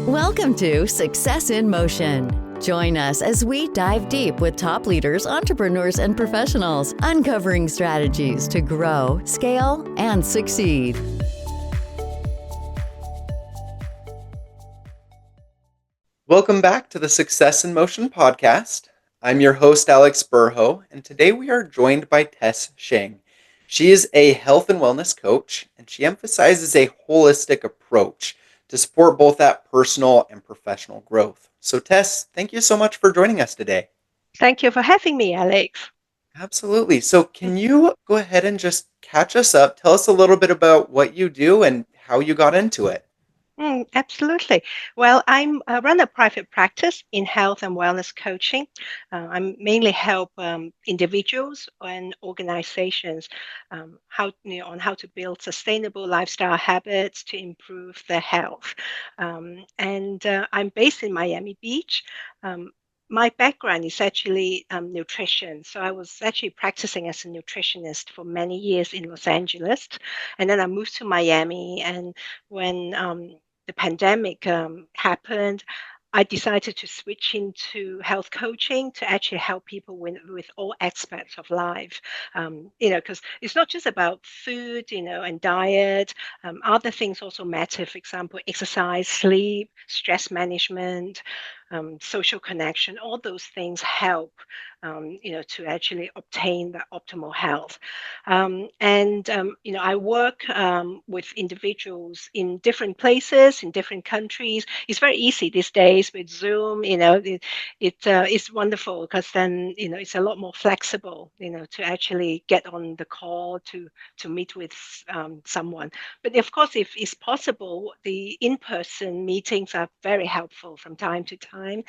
Welcome to Success in Motion. Join us as we dive deep with top leaders, entrepreneurs, and professionals, uncovering strategies to grow, scale, and succeed. Welcome back to the Success in Motion podcast. I'm your host, Alex Burho, and today we are joined by Tess Cheng. She is a health and wellness coach, and she emphasizes a holistic approach to support both that personal and professional growth. So, Tess, thank you so much for joining us today. Thank you for having me, Alex. Absolutely. So, can you go ahead and just catch us up? Tell us a little bit about what you do and how you got into it. Absolutely. Well, I run a private practice in health and wellness coaching. I mainly help individuals and organizations on how to build sustainable lifestyle habits to improve their health. And I'm based in Miami Beach. Um, my background is actually nutrition. So I was actually practicing as a nutritionist for many years in Los Angeles. And then I moved to Miami. And when the pandemic happened, I decided to switch into health coaching to actually help people with all aspects of life. Because it's not just about food, and diet. Other things also matter. For example, exercise, sleep, stress management, social connection. All those things help, to actually obtain the optimal health. I work with individuals in different places, in different countries. It's very easy these days with Zoom. It's wonderful because then it's a lot more flexible. To actually get on the call to meet with someone. But of course, if it's possible, the in-person meetings are very helpful from time to time.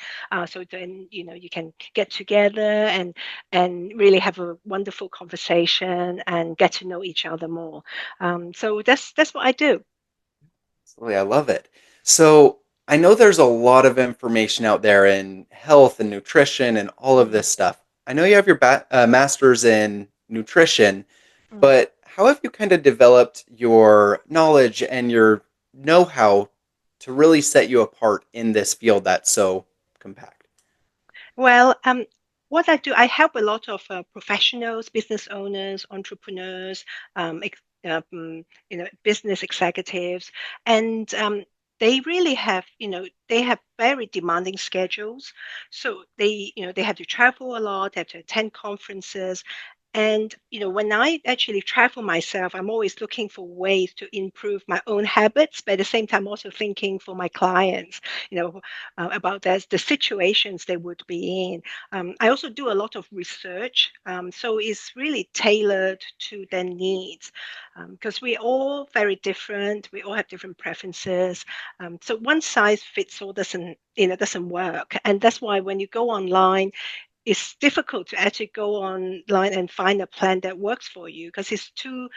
So then you can get together and really have a wonderful conversation and get to know each other more. So that's what I do. Absolutely, I love it. So I know there's a lot of information out there in health and nutrition and all of Mm, this stuff. I know you have your master's in nutrition, mm. but how have you kind of developed your knowledge and your know-how to really set you apart in this field that's so compact? Well, what I do, I help a lot of professionals, business owners, entrepreneurs, business executives, and they really they have very demanding schedules. So they have to travel a lot, they have to attend conferences. And when I actually travel myself, I'm always looking for ways to improve my own habits, but at the same time also thinking for my clients, about the situations they would be in. I also do a lot of research, so it's really tailored to their needs because we're all very different. We all have different preferences. So one size fits all doesn't work, and that's why when you go online it's difficult to actually go online and find a plan that works for you because it's too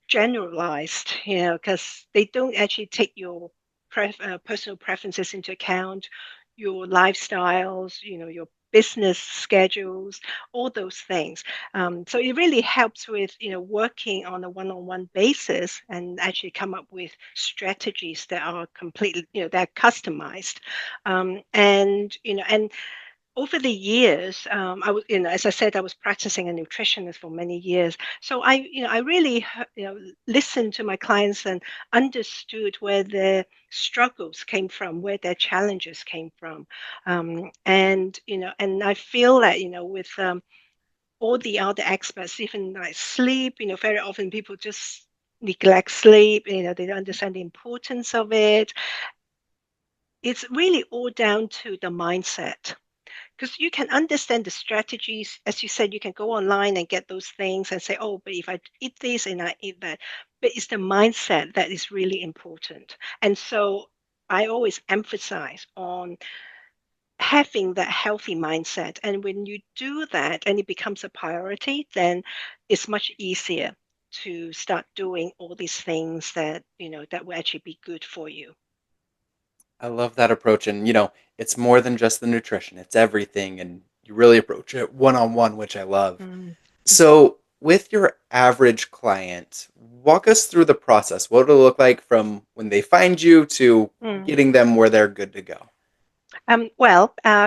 generalized, because they don't actually take your personal preferences into account, your lifestyles, your business schedules, all those things. So it really helps with, working on a one-on-one basis and actually come up with strategies that are completely, that are customized. And over the years, I was, as I said, I was practicing a nutritionist for many years. So I really, listened to my clients and understood where their struggles came from, where their challenges came from, and I feel that, with all the other aspects, even like sleep, very often people just neglect sleep. They don't understand the importance of it. It's really all down to the mindset because you can understand the strategies. As you said, you can go online and get those things and say, oh, but if I eat this and I eat that. But it's the mindset that is really important. And so I always emphasize on having that healthy mindset. And when you do that and it becomes a priority, then it's much easier to start doing all these things that will actually be good for you. I love that approach. And, it's more than just the nutrition, it's everything. And you really approach it one on one, which I love. Mm. So, with your average client, walk us through the process. What will it look like from when they find you to Mm. getting them where they're good to go?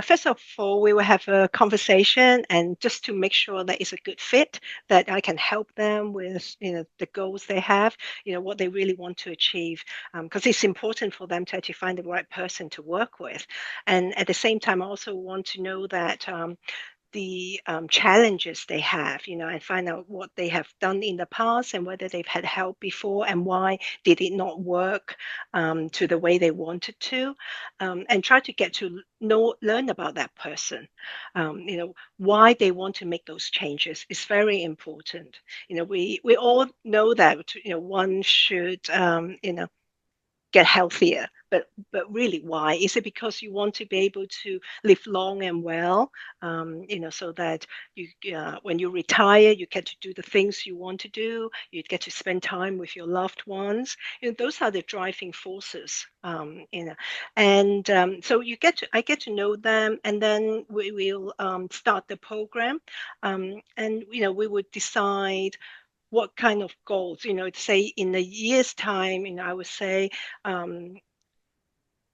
First of all, we will have a conversation, and just to make sure that it's a good fit, that I can help them with, the goals they have, what they really want to achieve, because it's important for them to actually find the right person to work with. And at the same time, I also want to know that the challenges they have, and find out what they have done in the past and whether they've had help before and why did it not work to the way they wanted to, and try to get to learn about that person, why they want to make those changes is very important. We all know that one should get healthier. But really, why? Is it because you want to be able to live long and well, so that you, when you retire, you get to do the things you want to do, you get to spend time with your loved ones. Those are the driving forces, and so I get to know them, and then we will start the program, and we would decide what kind of goals, say in a year's time, I would say, um,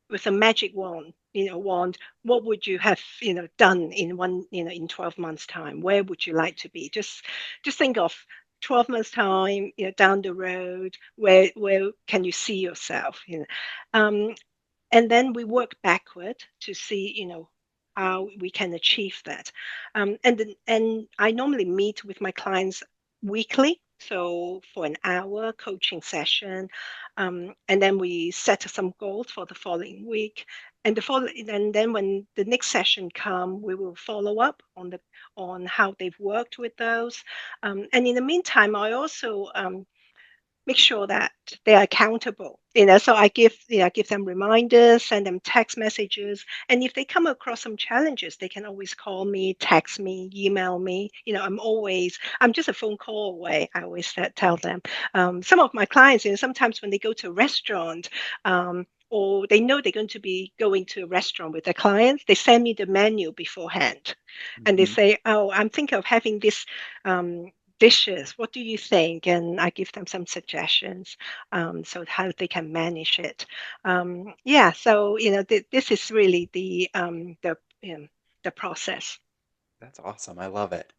with a magic wand, what would you have, done in in 12 months time? Where would you like to be? Just think of 12 months time, down the road, where can you see yourself, and then we work backward to see, how we can achieve that. And I normally meet with my clients weekly, so for an hour coaching session, and then we set some goals for the following week. And then when the next session come, we will follow up on how they've worked with those. And in the meantime, I also make sure that they're accountable. So I give them reminders, send them text messages, and if they come across some challenges, they can always call me, text me, email me. I'm just a phone call away. I always tell them. Some of my clients, sometimes when they go to a restaurant, or they know they're going to be going to a restaurant with their clients, they send me the menu beforehand, and they Mhm. say, "Oh, I'm thinking of having this um, dishes. What do you think?" And I give them some suggestions, so how they can manage it. Yeah, so this is really the process. That's awesome. I love it.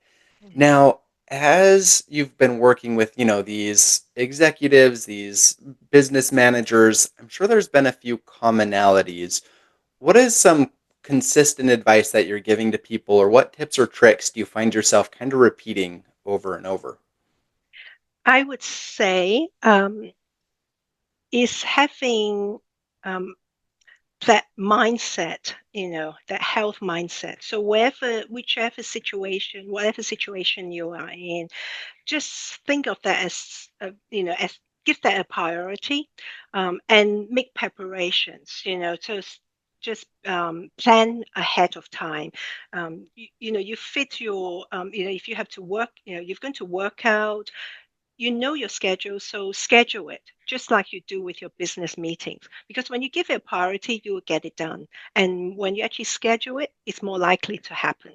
Mhm. Now, as you've been working with, these executives, these business managers, I'm sure there's been a few commonalities. What is some consistent advice that you're giving to people, or what tips or tricks do you find yourself kind of repeating over and over? I would say is having um, that mindset, that health mindset. So whatever situation you are in, just think of that as as give that a priority, and make preparations, just plan ahead of time. You fit your if you have to work, you're going to work out, your schedule, so schedule it just like you do with your business meetings, because when you give it a priority, you will get it done, and when you actually schedule it, it's more likely to happen.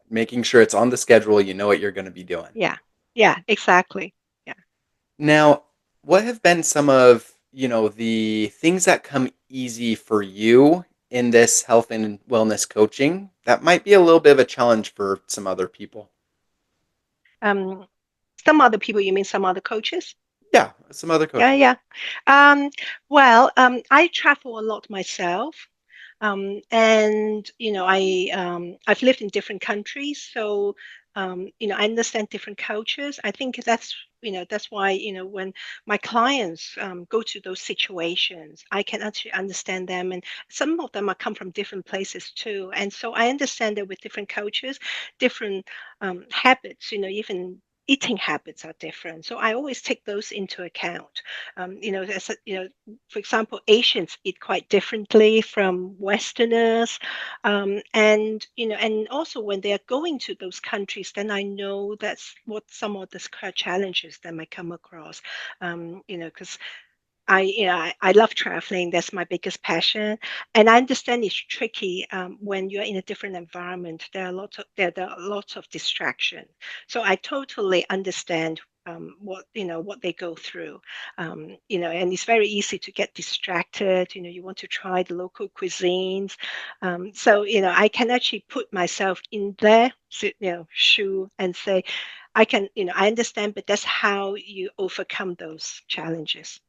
Making sure it's on the schedule, you know what you're going to be doing. Yeah, yeah, exactly. Yeah. Now, what have been some of, the things that come easy for you in this health and wellness coaching that might be a little bit of a challenge for some other people? um some other people, you mean some other coaches? Yeah, some other Yeah, coaches. yeah. I travel a lot myself. And I've lived in different countries, so I understand different cultures. I think that's why when my clients go to those situations, I can actually understand them, and some of them are come from different places too, and so I understand that with different cultures, different habits, even eating habits are different. So I always take those into account. For example, Asians eat quite differently from Westerners, and also when they are going to those countries, then I know that's what some of the challenges that might come across. Because I love traveling. That's my biggest passion, and I understand it's tricky when you're in a different environment. There are lots of distraction. So I totally understand what they go through. And it's very easy to get distracted. You want to try the local cuisines. So I can actually put myself in their shoe and say, I understand, but that's how you overcome those challenges.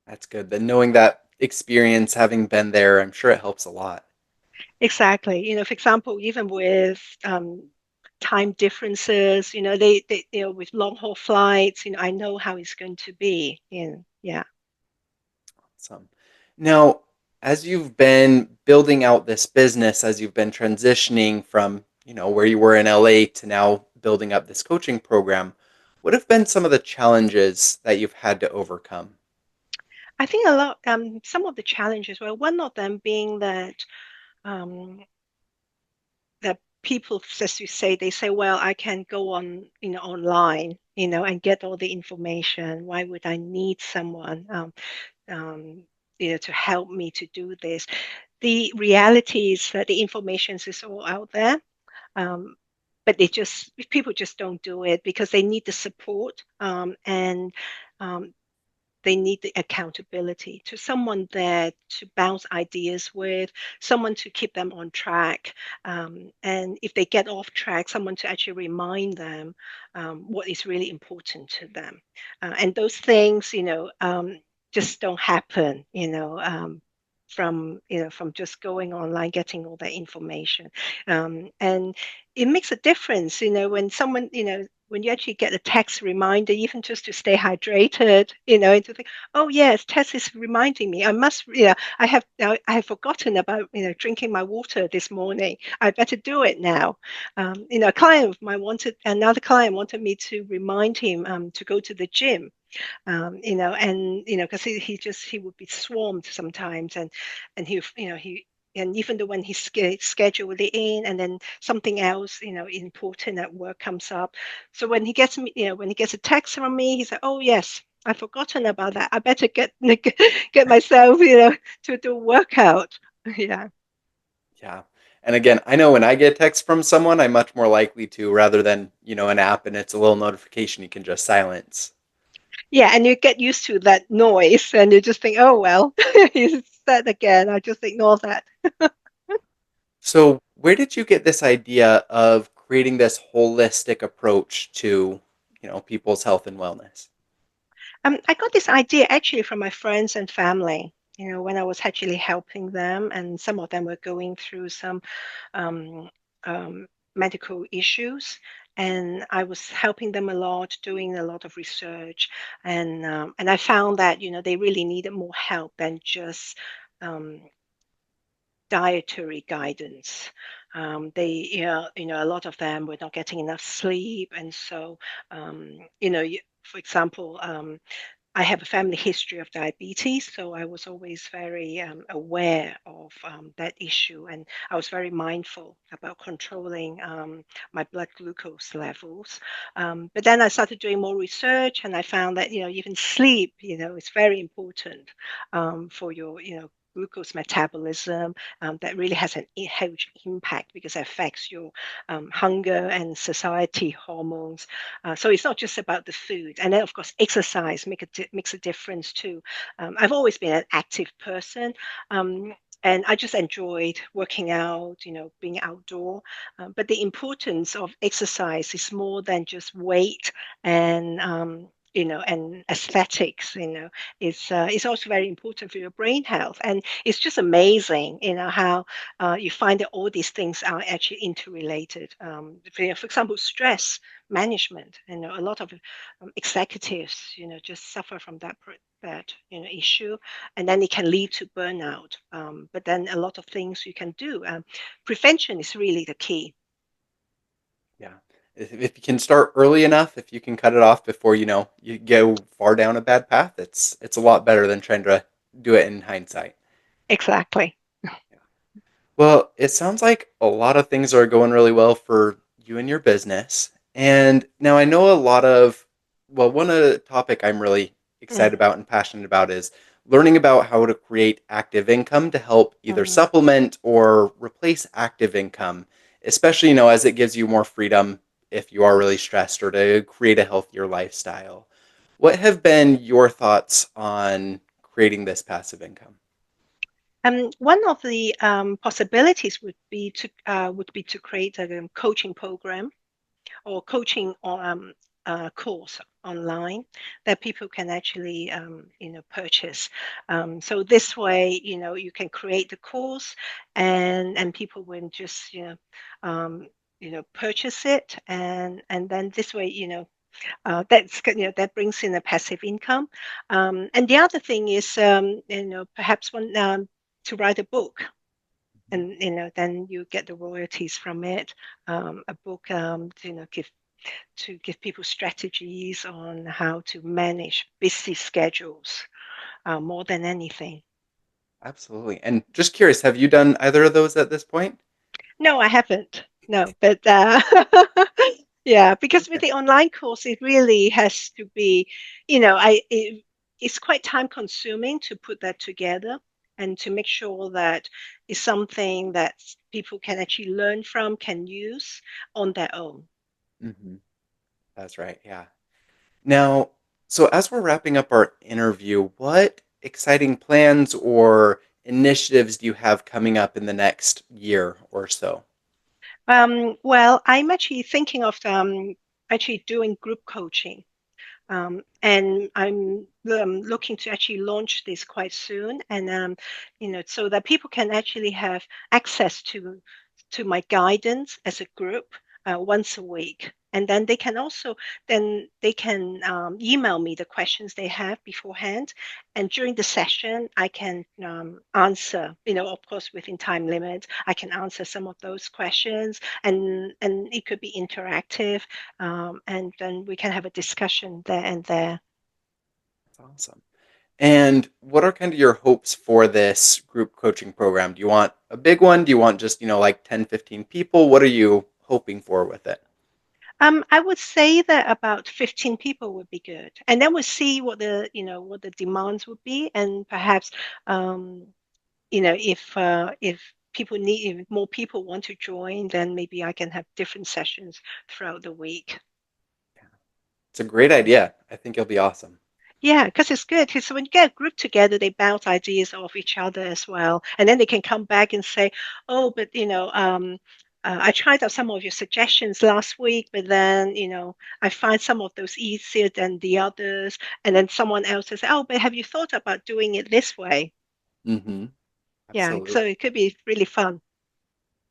That's good. Then knowing that experience, having been there, I'm sure it helps a lot. Exactly. For example, even with time differences, with long haul flights, I know how it's going to be. Yeah. Awesome. Now, as you've been building out this business, as you've been transitioning from, where you were in LA to now building up this coaching program, what have been some of the challenges that you've had to overcome? I think some of the challenges, well, one of them being um, that people, as you say, they say, well, I can go on, online, and get all the information. Why would I need someone, um, to help me to do this? The reality is that the information is all out there. Um, but people just don't do it because they need the support, and um, they need the accountability to someone there to bounce ideas with, someone to keep them on track. And if they get off track, someone to actually remind them what is really important to them. And those things, just don't happen, from just going online, getting all that information. And it makes a difference, when someone, when you actually get a text reminder, even just to stay hydrated, and to think, oh yes, Tess is reminding me. I must, I have forgotten about, drinking my water this morning. I better do it now. A client of mine another client wanted me to remind him to go to the gym. And because he would be swarmed sometimes, and and even though when he scheduled it in, and then something else, important at work comes up. So when he gets a text from me, he said, "Oh yes, I've forgotten about that. I better get myself, to do workout." Yeah. Yeah. And again, I know when I get a text from someone, I'm much more likely to rather than, an app and it's a little notification you can just silence. Yeah, and you get used to that noise, and you just think, "Oh well, he's said again. I just ignore that." So, where did you get this idea of creating this holistic approach to, people's health and wellness? I got this idea actually from my friends and family. When I was actually helping them, and some of them were going through some um, um, medical issues, and I was helping them a lot, doing a lot of research, and I found that they really needed more help than just um, dietary guidance. A lot of them were not getting enough sleep, and so for example. I have a family history of diabetes, so I was always very aware of that issue, and I was very mindful about controlling my blood glucose levels. But then I started doing more research, and I found that even sleep, is very important for your glucose metabolism. That really has a huge impact because it affects your hunger and satiety hormones. So it's not just about the food, and then of course exercise makes a difference too. I've always been an active person. Um, and I just enjoyed working out, being outdoor. But the importance of exercise is more than just weight and and aesthetics. It's also very important for your brain health. And it's just amazing, how you find that all these things are actually interrelated. For example, stress management. A lot of executives, just suffer from that issue, and then it can lead to burnout. But then a lot of things you can do. Prevention is really the key. Yeah. If you can start early enough, if you can cut it off before, you go far down a bad path, it's a lot better than trying to do it in hindsight. Exactly. Well, it sounds like a lot of things are going really well for you and your business. And now I know one topic I'm really excited Mm, about and passionate about is learning about how to create active income to help either mm, supplement or replace active income, especially, as it gives you more freedom if you are really stressed or to create a healthier lifestyle. What have been your thoughts on creating this passive income? One of the possibilities would be to create a coaching program or coaching course online that people can actually purchase. So this way, you can create the course and people will just purchase it and then this way that brings in a passive income. And the other thing is perhaps one to write a book and then you get the royalties from it. A book to give people strategies on how to manage busy schedules more than anything. Absolutely. And just curious, have you done either of those at this point? No, I haven't. No, but yeah, because with Okay. the online course, it really has to be, it's quite time consuming to put that together and to make sure that it's something that people can actually learn from, can use on their own. hmm That's right. Yeah. Now, so as we're wrapping up our interview, what exciting plans or initiatives do you have coming up in the next year or so? Well, I'm actually thinking of actually doing group coaching. And I'm looking to actually launch this quite soon, and so that people can actually have access to my guidance as a group once a week. And then they can email me the questions they have beforehand, and during the session I can answer. Of course, within time limit, I can answer some of those questions, and it could be interactive, and then we can have a discussion there and there. That's awesome. And what are kind of your hopes for this group coaching program? Do you want a big one? Do you want just, like 10, 15 people? What are you hoping for with it? I would say that about 15 people would be good, and then we'll see what the demands would be, and perhaps um, if people need if more people want to join, then maybe I can have different sessions throughout the week. It's a great idea. I think it'll be awesome. Yeah, because it's good. 'Cause when you get a group together, they bounce ideas off each other as well, and then they can come back and say, "Oh, but I tried out some of your suggestions last week, but then I find some of those easier than the others." And then someone else says, "Oh, but have you thought about doing it this way?" hmm Yeah, so Absolutely. it could be really fun.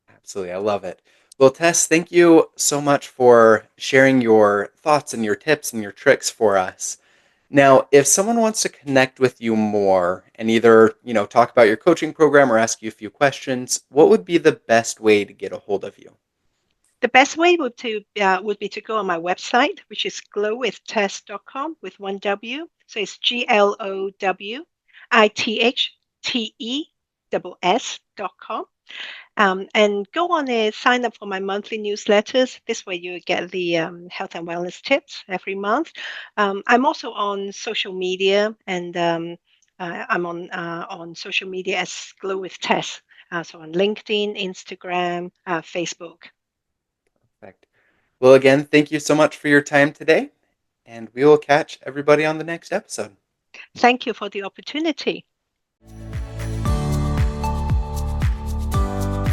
Absolutely. I love it. Well, Tess, thank you so much for sharing your thoughts and your tips and your tricks for us. Now, if someone wants to connect with you more and either, talk about your coaching program or ask you a few questions, what would be the best way to get a hold of you? The best way would be to go on my website, which is glowwithtest.com with one W. So it's glowithtesse.com. And go on there, sign up for my monthly newsletters. This way you get the health and wellness tips every month. I'm also on social media, and I'm on social media as Glow with Tess. So on LinkedIn, Instagram, Facebook. Perfect. Well, again, thank you so much for your time today, and we will catch everybody on the next episode. Thank you for the opportunity.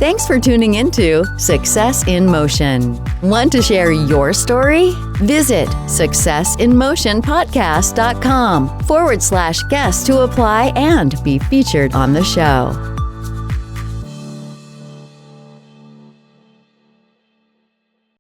Thanks for tuning into Success in Motion. Want to share your story? Visit successinmotionpodcast.com /guest to apply and be featured on the show.